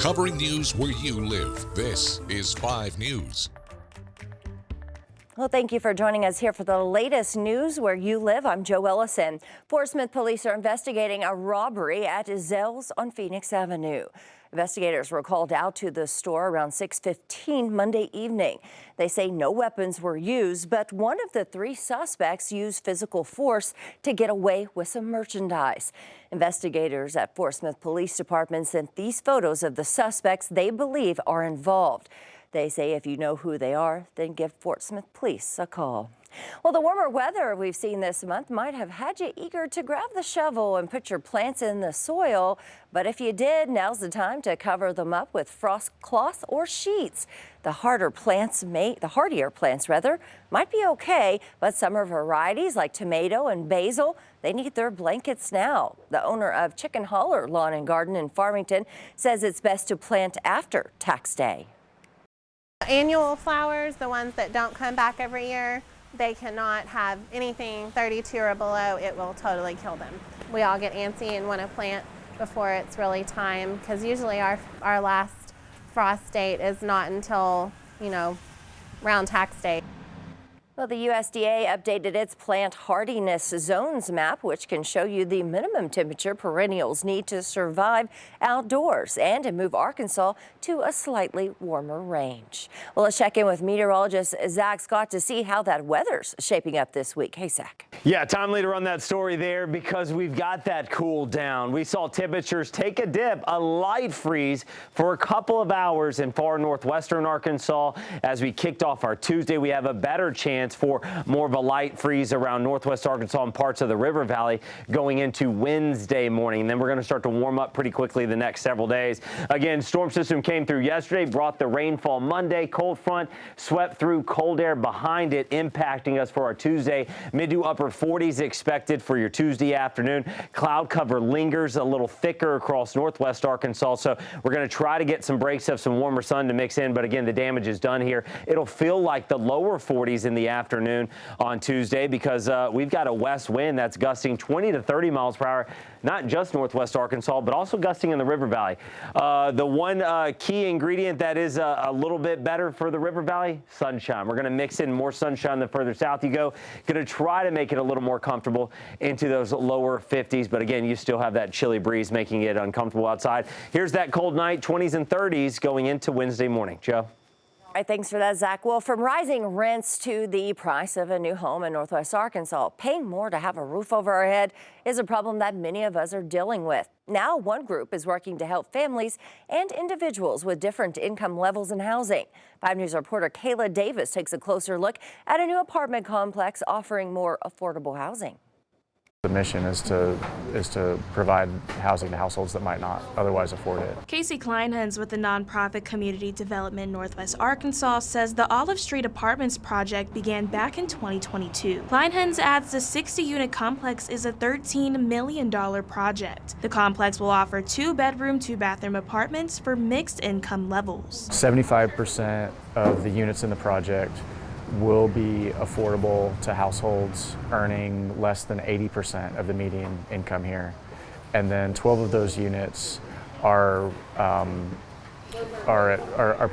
covering news where you live. This is 5 News. Well, thank you for joining us here for the latest news where you live. I'm Joe Ellison. Fort Smith police are investigating a robbery at Zell's on Phoenix Avenue. Investigators were called out to the store around 6:15 Monday evening. They say no weapons were used, but one of the 3 suspects used physical force to get away with some merchandise. Investigators at Fort Smith Police Department sent these photos of the suspects they believe are involved. They say if you know who they are, then give Fort Smith Police a call. Well, the warmer weather we've seen this month might have had you eager to grab the shovel and put your plants in the soil. But if you did, now's the time to cover them up with frost cloth or sheets. The hardier plants might be okay, but summer varieties like tomato and basil, they need their blankets now. The owner of Chicken Holler Lawn and Garden in Farmington says it's best to plant after tax day. Annual flowers, the ones that don't come back every year, they cannot have anything 32 or below. It will totally kill them. We all get antsy and want to plant before it's really time, because usually our last frost date is not until, around tax day. Well, the USDA updated its plant hardiness zones map, which can show you the minimum temperature perennials need to survive outdoors and to move Arkansas to a slightly warmer range. Well, let's check in with meteorologist Zach Scott to see how that weather's shaping up this week. Hey, Zach. Yeah, timely to run that story there because we've got that cool down. We saw temperatures take a dip, a light freeze for a couple of hours in far northwestern Arkansas. As we kicked off our Tuesday, we have a better chance for more of a light freeze around northwest Arkansas and parts of the River Valley going into Wednesday morning. And then we're going to start to warm up pretty quickly the next several days. Again, storm system came through yesterday, brought the rainfall Monday. Cold front swept through, cold air behind it, impacting us for our Tuesday. Mid to upper 40s expected for your Tuesday afternoon. Cloud cover lingers a little thicker across northwest Arkansas. So we're going to try to get some breaks of some warmer sun to mix in. But again, the damage is done here. It'll feel like the lower 40s in the afternoon on Tuesday because we've got a west wind that's gusting 20 to 30 miles per hour, not just northwest Arkansas, but also gusting in the River Valley. The one key ingredient that is a little bit better for the River Valley, sunshine. We're going to mix in more sunshine the further south you go. Going to try to make it a little more comfortable into those lower 50s. But again, you still have that chilly breeze making it uncomfortable outside. Here's that cold night, 20s and 30s going into Wednesday morning. Joe? All right, thanks for that, Zach. Well, from rising rents to the price of a new home in northwest Arkansas, paying more to have a roof over our head is a problem that many of us are dealing with. Now, one group is working to help families and individuals with different income levels in housing. 5 News reporter Kayla Davis takes a closer look at a new apartment complex offering more affordable housing. The mission is to provide housing to households that might not otherwise afford it. Casey Kleinhans with the nonprofit Community Development Northwest Arkansas says the Olive Street Apartments project began back in 2022. Kleinhans adds the 60-unit complex is a $13 million project. The complex will offer 2-bedroom, 2-bathroom apartments for mixed income levels. 75% of the units in the project will be affordable to households earning less than 80% of the median income here. And then 12 of those units are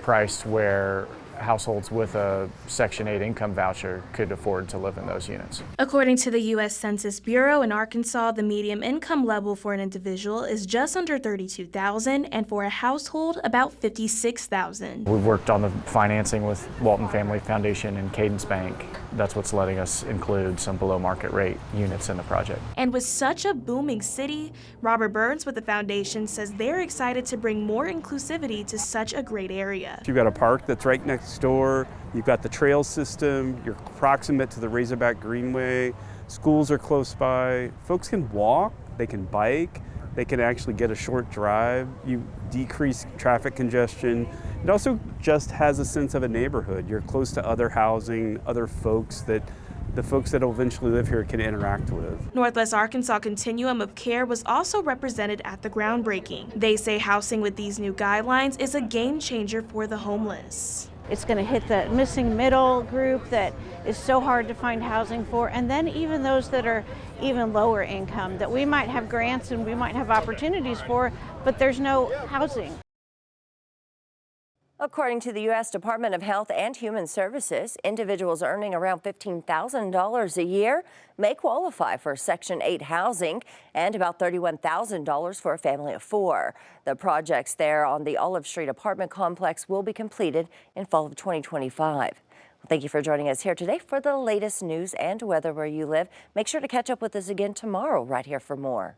priced where households with a Section 8 income voucher could afford to live in those units. According to the U.S. Census Bureau, in Arkansas, the median income level for an individual is just under $32,000, and for a household, about $56,000. We've worked on the financing with Walton Family Foundation and Cadence Bank. That's what's letting us include some below market rate units in the project. And with such a booming city, Robert Burns with the foundation says they're excited to bring more inclusivity to such a great area. You've got a park that's right next door, you've got the trail system, you're proximate to the Razorback Greenway, schools are close by, folks can walk, they can bike, they can actually get a short drive, you decrease traffic congestion. It also just has a sense of a neighborhood. You're close to other housing, other folks that the folks that will eventually live here can interact with. Northwest Arkansas Continuum of Care was also represented at the groundbreaking. They say housing with these new guidelines is a game changer for the homeless. It's going to hit the missing middle group that is so hard to find housing for, and then even those that are even lower income that we might have grants and we might have opportunities for, but there's no housing. According to the U.S. Department of Health and Human Services, individuals earning around $15,000 a year may qualify for Section 8 housing and about $31,000 for a family of 4. The projects there on the Olive Street apartment complex will be completed in fall of 2025. Well, thank you for joining us here today for the latest news and weather where you live. Make sure to catch up with us again tomorrow right here for more.